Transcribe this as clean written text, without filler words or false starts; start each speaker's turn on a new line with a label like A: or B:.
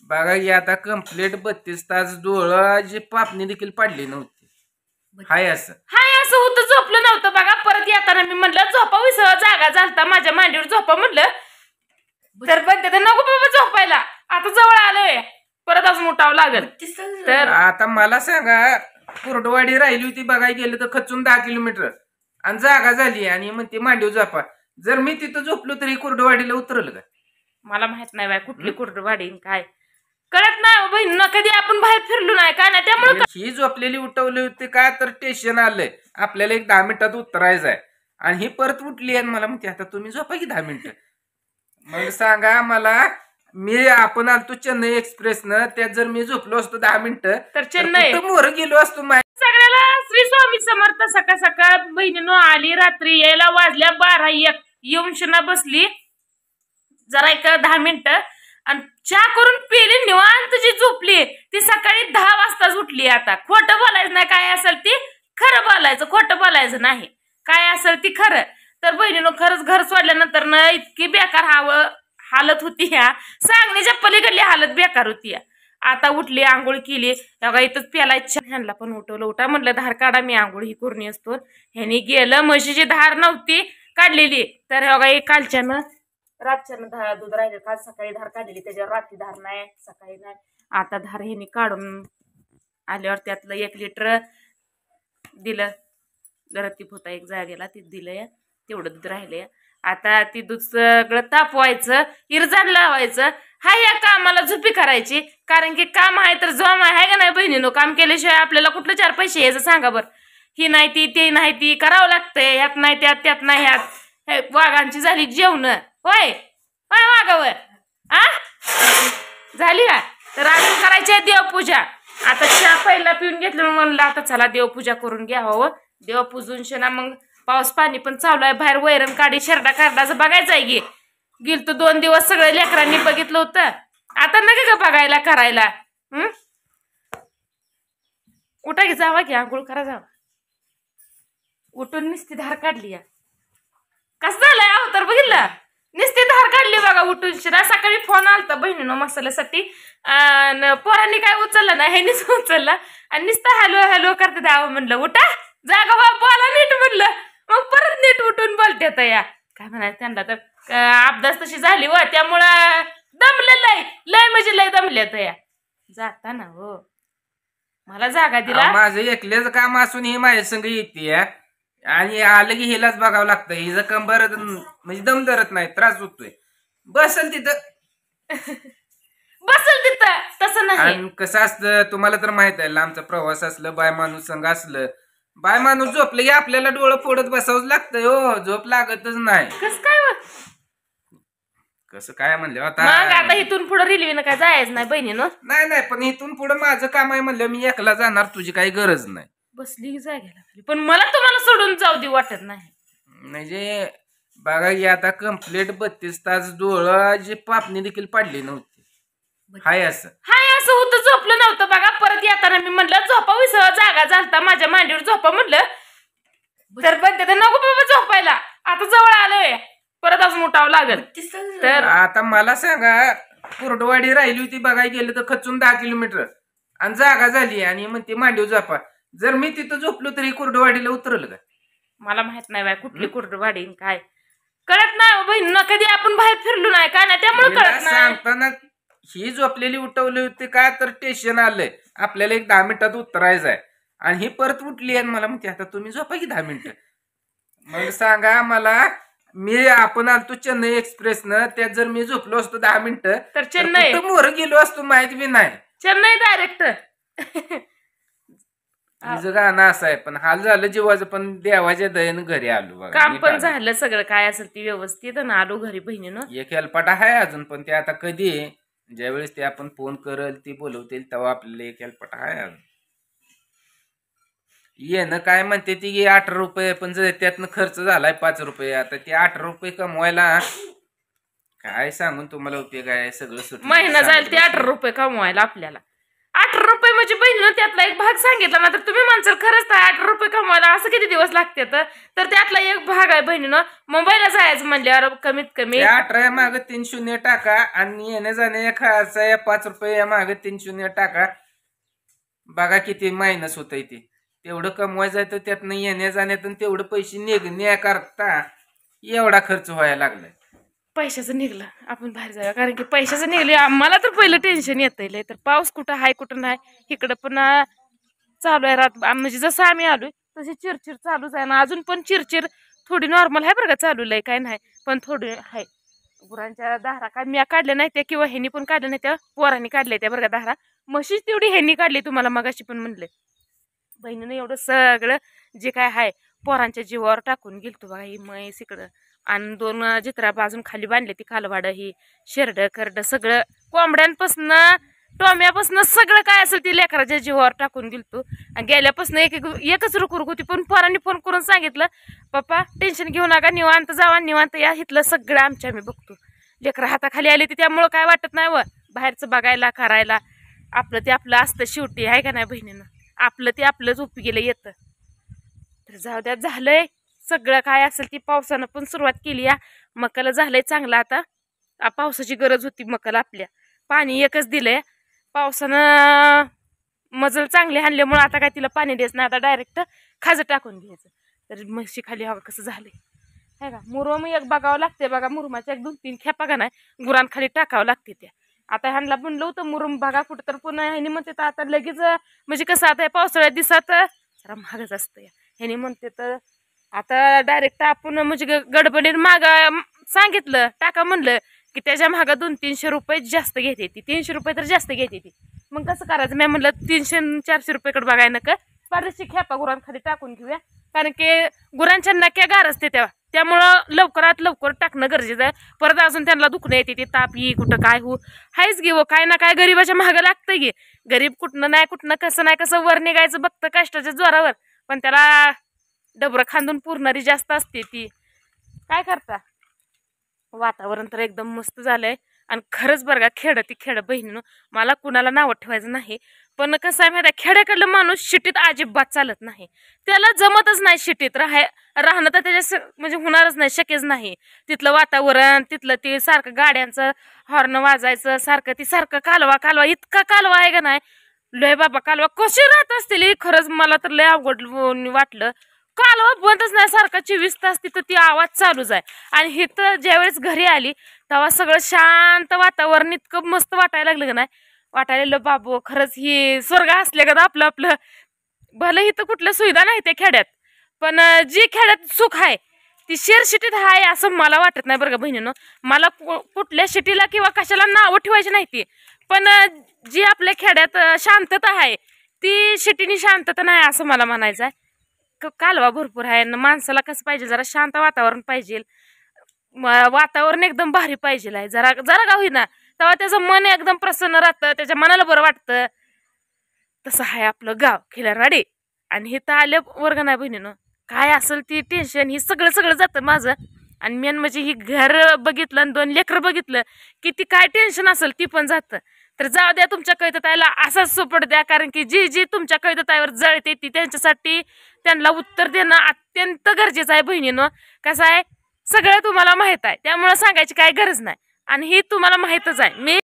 A: बघा की आता कंप्लीट 32 तास डोळ्याची पापणी देखील पाडली नव्हती. हाय असं
B: होतं, झोपलं नव्हतं बघा. परत येताना मी म्हणलं झोपावी, जागा झालता माझ्या मांडीवर झोपा म्हणलं, तर पण नको बाबा झोपायला, आता जवळ आलोय, परत अजून उठावं लागेल.
A: तर आता मला सांगा, कुर्डवाडी राहिली होती बघायला गेलं तर खचून 10 किलोमीटर आणि जागा झाली आणि म्हणते मांडीव झोपा. जर मी तिथं झोपलो तरी कुर्डवाडीला उतरलं का?
B: मला माहित नाही बाय कुठली कुर्डवाडी काय कळत नाही बहीण, कधी आपण बाहेर फिरलो नाही काय नाही, त्यामुळे
A: ही झोपलेली उठवली होती का तर स्टेशन आलंय, आपल्याला एक 10 मिनिटात उतरायचं आहे आणि ही परत उठली आणि मला म्हणते आता तुम्ही झोपा की 10 मिनिटं. मग सांगा मला, आपण आलतो चेन्नई एक्सप्रेसनं, त्यात जर मी झोपलो असतो 10 मिनिटं तर चेन्नई मोर गेलो असतो.
B: सगळ्याला श्री स्वामी समर्थ. सकाळ सकाळ बहिणीनो आली, रात्री यायला वाजल्या 12-1, येऊन शिना बसली जरा एक 10 मिनिटं आणि चहा करून पिली, निवांत जी झोपली. ती सकाळी 10 वाजताच उठली. आता खोटं बोलायचं नाही, काय असेल ती खरं बोलायचं, खोटं बोलायचं नाही, काय असेल ती खरं. तर बहिणीनो खरंच घर सोडल्यानंतर ना इतकी बेकार हालत होती, ह्या सांगण्याच्या पलीकडली हालत बेकार होती. आता उठली, आंघोळ केली, बघा इथंच प्यालायच्या. ह्यांना पण उठवलं, उठा म्हटलं धार काढा, मी आंघोळ ही करून असतो. ह्यानी गेलं, म्हशीची धार नव्हती काढलेली, तर बघा एक कालच्यानं रातच्यानं दूध राहिलं, काल सकाळी धार काढलेली, त्याच्यावर रात्री धार नाही, सकाळी नाही. आता धार ह्यानी काढून आल्यावर त्यातलं 1 लिटर दिलं, गरतीप होता एक जागेला, ते दिलंय, तेवढं दूध राहिलंय. आता ती दूध सगळं तापवायचं, इरजान लावायचं. हा या कामाला झुपी करायची, कारण की काम आहे तर जॉम आहे का नाही बहिणीनो. काम केल्याशिवाय आपल्याला कुठलं 4 पैसे यायचं सांगा बरं. ही नाही ती, ते नाही ती, करावं लागतंय. ह्यात नाही त्यात, त्यात नाही ह्यात. वाघांची झाली जेवण, होय होय वागावं आ झाली का? तर अजून करायची आहे देवपूजा. आता चहा पहिला पिऊन घेतलं, म्हणलं आता चला देवपूजा करून घ्यावं. देव पूजून शेणा मग पाऊस पाणी पण चालू आहे, बाहेर वैरण काढी शेरडा काढायचं बघायचं आहे. गेल तो 2 दिवस सगळं लेकरांनी बघितलं होतं, आता नका का बघायला करायला. उठा की जावा की आंघोळ करा, जावा. उठून नुसती धार काढली या, कसं झालंय अहो तर बघितलं, नुसती धार काढली बघा उठून शिरा. सकाळी फोन आलता बहिणीनं मसाल्यासाठी, पोरांनी काय उचललं ना, ह्यानीच उचलला आणि नुसतं हॅलो हॅलो करते. द्यावं म्हणलं उठा जागा बोला नीट म्हणलं, मग परत नीट उठून बोलते तर या काय म्हणायचं त्यांना. तर अभ्यास तशी झाली व त्यामुळं दमलेलं लय म्हणजे लय दमले तर या जाता ना. हो मला जागा दिला,
A: माझं एकल्याच काम असून ही माझ्या संग येते आणि आलं की हिलाच बघावं लागतं. हिचं कंबर म्हणजे दम धरत नाही, त्रास होतोय. बसल तिथं
B: बसल तिथं, तसं नाही.
A: कसं असतं तुम्हाला तर माहित आहे, लांबचा प्रवास असलं, बाय माणूस संग असलं, बाय माणूस झोपलं की आपल्याला डोळं फोडत बसावंच लागतंय. हो झोप लागतच नाही. कसं काय म्हणलं
B: आता इथून पुढे रेल्वेनं काय जायचं नाही बहिणीनं.
A: नाही पण इथून पुढे माझं काम आहे म्हणलं, मी एकला जाणार, तुझी काही गरज नाही.
B: बसली जागेला खाली, पण मला तुम्हाला सोडून जाऊ दे वाटत नाही.
A: म्हणजे बघा की आता कंप्लीट 32 तास डोळ्याची पापणी देखील पाडली नव्हती. हाय असं
B: होतं, झोपलं नव्हतं बघा. परत येताना मी म्हणलं झोपावी, जागा झालता माझ्या मांडीवर झोपा म्हणलं, तर पण नको बाबा झोपायला, आता जवळ आलोय, परत अजून उठावं लागेल.
A: तर आता मला सांगा, कुर्डवाडी राहिली होती बघायला गेलं तर खचून 10 किलोमीटर आणि जागा झाली आणि म्हणते मांडीव झोपा. जर मी तिथं झोपलो तरी कुर्डवाडीला उतरलं का?
B: मला माहित नाही बाय कुठली कुर्डवाडी काय कळत नाही बहीण, कधी आपण बाहेर फिरलो नाही काय नाही, त्यामुळे कळत नाही.
A: सांगताना ही झोपलेली उठवली होती का तर स्टेशन आलंय, आपल्याला एक 10 मिनिटात उतरायचं आहे आणि ही परत उठली आणि मला म्हणते आता तुम्ही झोपा की 10 मिनिटं. मग सांगा मला, आपण आलतो चेन्नई एक्सप्रेसनं, त्यात जर मी झोपलो असतो 10 मिनिटं तर चेन्नई मोर गेलो असतो, माहित बी नाही.
B: चेन्नई डायरेक्ट
A: तिचं गाणं असं आहे, पण हाल झालं जीवाचं, पण देवाच्या दयेनं घरी आलो बघा.
B: काम पण झालं सगळं काय असेल ती व्यवस्थित आणि आलो घरी बहिणीनं.
A: एक हेलपाटा आहे अजून, पण ते आता कधी ज्यावेळेस ते आपण फोन करल ती बोलवतील तेव्हा आपल्याला एक हेलपाटा आहे अजून. येणं काय म्हणते ती 18 रुपये, पण त्यातनं खर्च झालाय 5 रुपये. आता ते 18 रुपये कमवायला काय सांगून तुम्हाला उपयोग आहे, सगळं सुट
B: महिना जाईल ते 18 रुपये कमवायला आपल्याला. 18 रुपये म्हणजे बहिणीनं त्यातला एक भाग सांगितला ना, तर तुम्ही म्हणसाल खरंच तर 18 रुपये कमवायला असं किती दिवस लागतात, तर त्यातला एक भाग आहे बहिणीनं. मुंबईला जायचं म्हणल्यावर कमीत कमी
A: 18 मागे 3 शून्य टाका आणि येण्या जाण्या खर्चा 5 रुपये मागे 3 शून्य टाका. बघा किती मायनस होत ते. तेवढं कमवायचं आहे तर त्यातनं येण्या जाण्यातून तेवढं पैसे निघण्याकरता एवढा खर्च व्हायला लागलाय.
B: पैशाचं निघलं आपण बाहेर जाऊया, कारण की पैशाचं निघले आम्हाला तर पहिलं टेन्शन येतंय. तर पाऊस कुठं आहे कुठं नाही, इकडं पण चालू आहे रात. म्हणजे जसं आम्ही आलोय तशी चिरचिर चालूच आहे ना, अजून पण चिरचिर थोडी नॉर्मल आहे बरं का, चालू आहे काय नाही, पण थोडी आहे. गुरांच्या दारा काय मी काढल्या नाही त्या, किंवा ह्यांनी पण काढल्या नाही त्या, पोरांनी काढल्या त्या बरं का दारा. म्हशीच तेवढी ह्यांनी काढली, तुम्हाला मगाशी पण म्हणले. बहिणीनं एवढं सगळं जे काय आहे पोरांच्या जीवावर टाकून गेलतो बघा. ही म्हैस इकडं आणि 2 जित्रा बाजून खाली बांधले, ती कालवाड ही शेरड करड सगळं कोंबड्यांपासून टोम्यापासून सगळं काय असेल ती लेकराच्या जीवावर टाकून गेलतो. आणि गेल्यापासून एकच रुकरुक होती, पण पोरांनी फोन करून सांगितलं पप्पा टेन्शन घेऊ नका, निवांत जावा निवांत या, इथलं सगळं आमच्या आम्ही बघतो. लेकरं हाताखाली आली ती त्यामुळं काय वाटत नाही व बाहेरचं बघायला करायला. आपलं ते आपलं असतं शेवटी, आहे का नाही बहिणीनं, आपलं ते आपलंच उपयोगीला येतं. तर जाऊ द्या, झालंय सगळं काय असेल ती. पावसानं पण सुरुवात केली या मकाला, झालंय चांगलं. आता पावसाची गरज होती मकाला, आपल्या पाणी एकच दिलंय पावसानं, मजल चांगले आणल्यामुळे आता काय तिला पाणी द्यायचं नाही, आता डायरेक्ट खाजं टाकून घ्यायचं. तर म्हशी खाली हवा कसं झालंय आहे का. मुरुम एक बघावं लागते बघा, मुरुमाच्या 1-2-3 खेपा का नाही गुरांखाली टाकावं लागते त्या. आता ह्यांना म्हणलं होतं मुरुम बघा कुठं, तर पुन्हा ह्यानी म्हणते तर आता लगेच, म्हणजे कसं आता पावसाळ्यात दिवसात जरा महागच असतं या. ह्यानी म्हणते तर आता डायरेक्ट आपण म्हणजे गडबडीत माग सांगितलं टाका म्हणलं की त्याच्या मागं 200-300 रुपये जास्त घेते ती, 300 रुपये तर जास्त घेते ती. मग कसं करायचं, मी म्हणलं 300-400 रुपयेकडे बघाय नका, बरेचशी खेपा गुरांखाली टाकून घेऊया, कारण की गुरांच्या नक्या गार असते तेव्हा, त्यामुळं लवकरात लवकर टाकणं गरजेचं आहे. परत अजून त्यांना दुखणं येते, ते ताप ये कुठं काय हो हायच घेऊ, काय ना काय गरीबाच्या मागं लागतंय गे. गरीब कुठनं नाही कुठनं कसं नाही कसं वर निघायचं बघतं कष्टाच्या जोरावर, पण त्याला डबरं खांदून पुरणारी जास्त असते ती. काय करता, वातावरण तर एकदम मस्त झालंय. आणि खरंच बरं का, खेड ती खेड बहिणीनं, मला कुणाला नावं ठेवायचं नाही, पण कसं आहे माहिती आहे, खेड्याकडलं माणूस शिटीत अजिबात चालत नाही, त्याला जमतच नाही शिटीत राहणं, तर त्याच्या म्हणजे होणारच नाही, शक्यच नाही. तिथलं वातावरण, तिथलं ते सारखं गाड्यांचं हॉर्न वाजायचं सारखं, ती सारखं कालवा इतका कालवा आहे का नाही, लय बाबा कालवा कशी राहत असतील. खरंच मला तर लय अवघड वाटलं, कालवा बंदच नाही, सारखा 24 तास तिथं ती आवाज चालूच आहे. आणि हे तर ज्यावेळेस घरी आली तेव्हा सगळं शांत वातावरण इतकं मस्त वाटायला लागलं का नाही, वाटायला बाबू खरंच ही स्वर्ग असले का आपलं आपलं. भलं इथं कुठल्या सुविधा नाही त्या खेड्यात, पण जी खेड्यात सुख आहे ती शहर सिटीत आहे असं मला वाटत नाही बरं का बहिणीनं. मला कुठल्या सिटीला किंवा कशाला नावं ठेवायची नाही ती, पण जी आपल्या खेड्यात शांतता आहे ती सिटीनी शांतता नाही असं मला म्हणायचं आहे. कालवा भरपूर आहे, माणसाला कसं पाहिजे, जरा शांत वातावरण पाहिजे, वातावरण एकदम भारी पाहिजे आहे, जरा जरा का होईना तेव्हा त्याचं मन एकदम प्रसन्न राहतं, त्याच्या मनाला बरं वाटतं. तसं आहे आपलं गाव खिलारवाडी. आणि हे तर आल्या वर्ग नाही बहिणीनं, काय असेल ती टेन्शन ही सगळं जातं माझं. आणि मेन म्हणजे ही घर बघितलं आणि 2 लेकरं बघितलं की ती काय टेन्शन असेल ती पण जातं. तर जाऊ द्या, तुमच्या कविताताईला असाच सपोर्ट द्या, कारण की जी तुमच्या कविताताईवर जळते ती त्यांच्यासाठी त्यांना उत्तर देणं अत्यंत गरजेचं आहे बहिणीनं. कसं आहे, सगळं तुम्हाला माहित आहे त्यामुळे सांगायची काही गरज नाही, आणि ही तुम्हाला माहीतच आहे. मी